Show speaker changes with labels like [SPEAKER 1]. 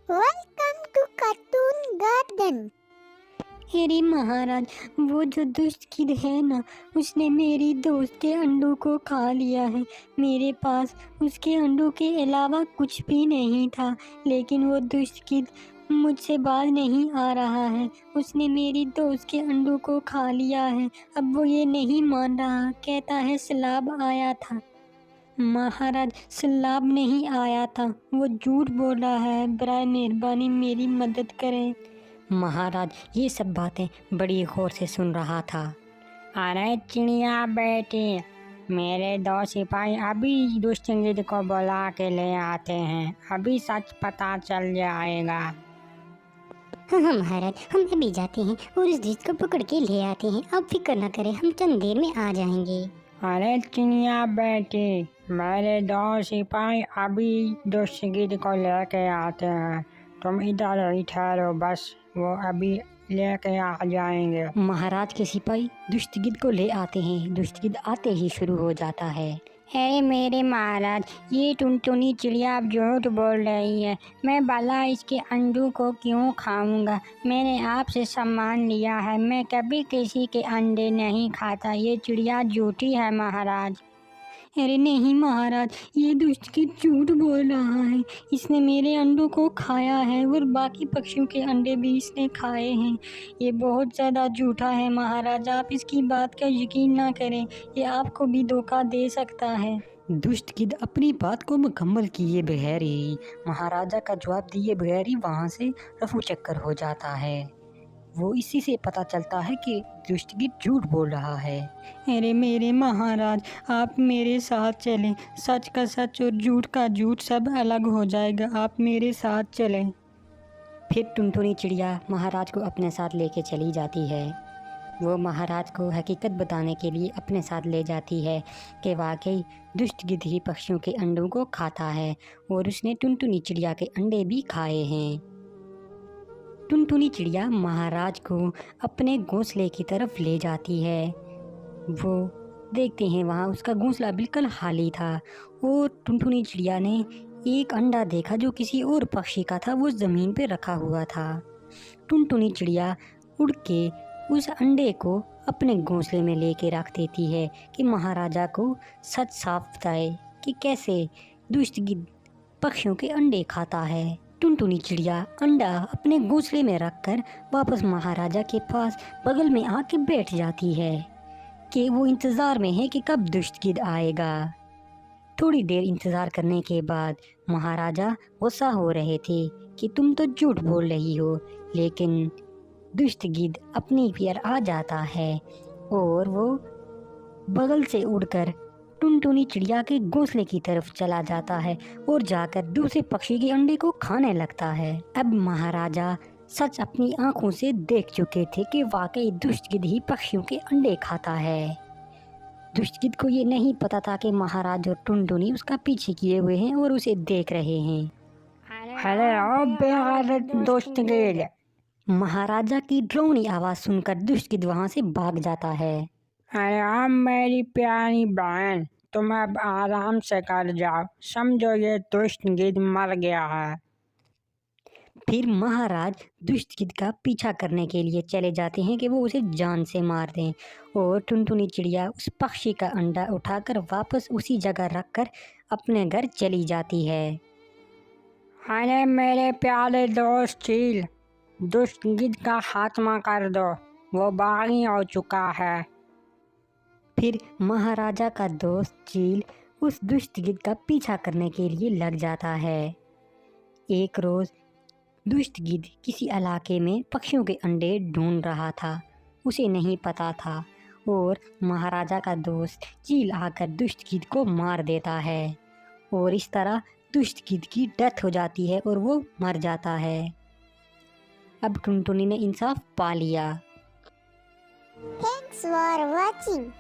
[SPEAKER 1] Welcome to cartoon garden.
[SPEAKER 2] अरे महाराज, वो जो दुष्ट किड है ना, उसने मेरी दोस्त के अंडों को खा लिया है। मेरे पास उसके अंडों के अलावा कुछ भी नहीं था, लेकिन वो दुष्ट किड मुझसे बाज नहीं आ रहा है। उसने मेरी दोस्त के अंडों को खा लिया है। अब वो ये नहीं मान रहा, कहता है सैलाब आया था। महाराज, सैलाब नहीं आया था, वो झूठ बोल रहा है। बराए मेहरबानी मेरी मदद करें। महाराज ये सब बातें बड़ी गौर से सुन रहा था।
[SPEAKER 3] अरे चिड़िया बेटी, मेरे दो सिपाही अभी दुष्ट गिद्ध को बुला के ले आते हैं। अभी सच पता चल जाएगा।
[SPEAKER 1] हाँ महाराज, हम अभी जाते हैं और इस दुष्ट को पकड़ के ले आते हैं। आप फिक्र न करें, हम चंद देर में आ जाएंगे।
[SPEAKER 3] अरे चिड़िया बेटी, मेरे दो सिपाही अभी दुष्ट गिद्ध को लेके आते हैं। तुम इधर ही ठहरो, बस वो अभी लेके आ जाएंगे।
[SPEAKER 2] महाराज के सिपाही दुष्ट गिद्ध को ले आते हैं। दुष्ट गिद्ध आते ही शुरू हो जाता है।
[SPEAKER 3] अरे मेरे महाराज, ये टुनटुनी चिड़िया अब झूठ बोल रही है। मैं भला इसके अंडों को क्यों खाऊंगा? मैंने आपसे सम्मान लिया है, मैं कभी किसी के अंडे नहीं खाता। ये चिड़िया झूठी है महाराज।
[SPEAKER 2] अरे नहीं महाराज, ये दुष्ट गिद्ध झूठ बोल रहा है। इसने मेरे अंडों को खाया है और बाकी पक्षियों के अंडे भी इसने खाए हैं। ये बहुत ज़्यादा झूठा है महाराज, आप इसकी बात का यकीन ना करें, ये आपको भी धोखा दे सकता है। दुष्ट गिद्ध अपनी बात को मुकम्मल किए बगैर ही महाराजा का जवाब दिए बगैर ही वहाँ से रफू चक्कर हो जाता है। वो इसी से पता चलता है कि दुष्ट गिद्ध झूठ बोल रहा है। अरे मेरे महाराज, आप मेरे साथ चलें। सच का सच और झूठ का झूठ सब अलग हो जाएगा, आप मेरे साथ चलें। फिर टुनटुनी चिड़िया महाराज को अपने साथ लेके चली जाती है। वो महाराज को हकीकत बताने के लिए अपने साथ ले जाती है कि वाकई दुष्ट गिद्ध ही पक्षियों के अंडों को खाता है और उसने टुनटुनी चिड़िया के अंडे भी खाए हैं। टुनटुनी चिड़िया महाराज को अपने घोंसले की तरफ ले जाती है। वो देखते हैं वहाँ उसका घोंसला बिल्कुल खाली था और टुनटुनी चिड़िया ने एक अंडा देखा जो किसी और पक्षी का था। वो ज़मीन पे रखा हुआ था। टुनटुनी चिड़िया उड़ के उस अंडे को अपने घोंसले में लेके रख देती है कि महाराजा को सच साफ बताए कि कैसे दुष्ट गिद्ध पक्षियों के अंडे खाता है। टुनटुनी चिड़िया अंडा अपने घोंसले में रखकर वापस महाराजा के पास बगल में आके बैठ जाती है कि वो इंतज़ार में है कि कब दुष्ट गिद्ध आएगा। थोड़ी देर इंतज़ार करने के बाद महाराजा गुस्सा हो रहे थे कि तुम तो झूठ बोल रही हो, लेकिन दुष्ट गिद्ध अपनी पर आ जाता है और वो बगल से उड़कर टुनटुनी चिड़िया के घोंसले की तरफ चला जाता है और जाकर दूसरे पक्षी के अंडे को खाने लगता है। अब महाराजा सच अपनी आंखों से देख चुके थे कि वाकई दुष्ट गिद्ध ही पक्षियों के अंडे खाता है। दुष्ट गिद्ध को ये नहीं पता था कि महाराज और टुनटुनी उसका पीछे किए हुए हैं और उसे देख रहे हैं।
[SPEAKER 3] अरे ओ बेगैरत दुष्ट गिद्ध!
[SPEAKER 2] महाराजा की डरावनी आवाज़ सुनकर दुष्ट गिद्ध वहाँ से भाग जाता है।
[SPEAKER 3] अरे अब मेरी प्यारी बहन, तुम अब आराम से कर जाओ। समझो ये दुष्ट गिद्ध मर गया है।
[SPEAKER 2] फिर महाराज दुष्ट गिद्ध का पीछा करने के लिए चले जाते हैं कि वो उसे जान से मार दें और टुनटुनी चिड़िया उस पक्षी का अंडा उठाकर वापस उसी जगह रखकर अपने घर चली जाती है।
[SPEAKER 3] अरे मेरे प्यारे दोस्त चील, दुष्ट गिद्ध का खात्मा कर दो, वो बागी हो चुका है।
[SPEAKER 2] फिर महाराजा का दोस्त चील उस दुष्ट गिद्ध का पीछा करने के लिए लग जाता है। एक रोज़ दुष्ट गिद्ध किसी इलाके में पक्षियों के अंडे ढूंढ रहा था, उसे नहीं पता था और महाराजा का दोस्त चील आकर दुष्ट गिद्ध को मार देता है और इस तरह दुष्ट गिद्ध की डेथ हो जाती है और वो मर जाता है। अब टुनटुनी ने इंसाफ पा लिया।
[SPEAKER 1] Thanks for watching.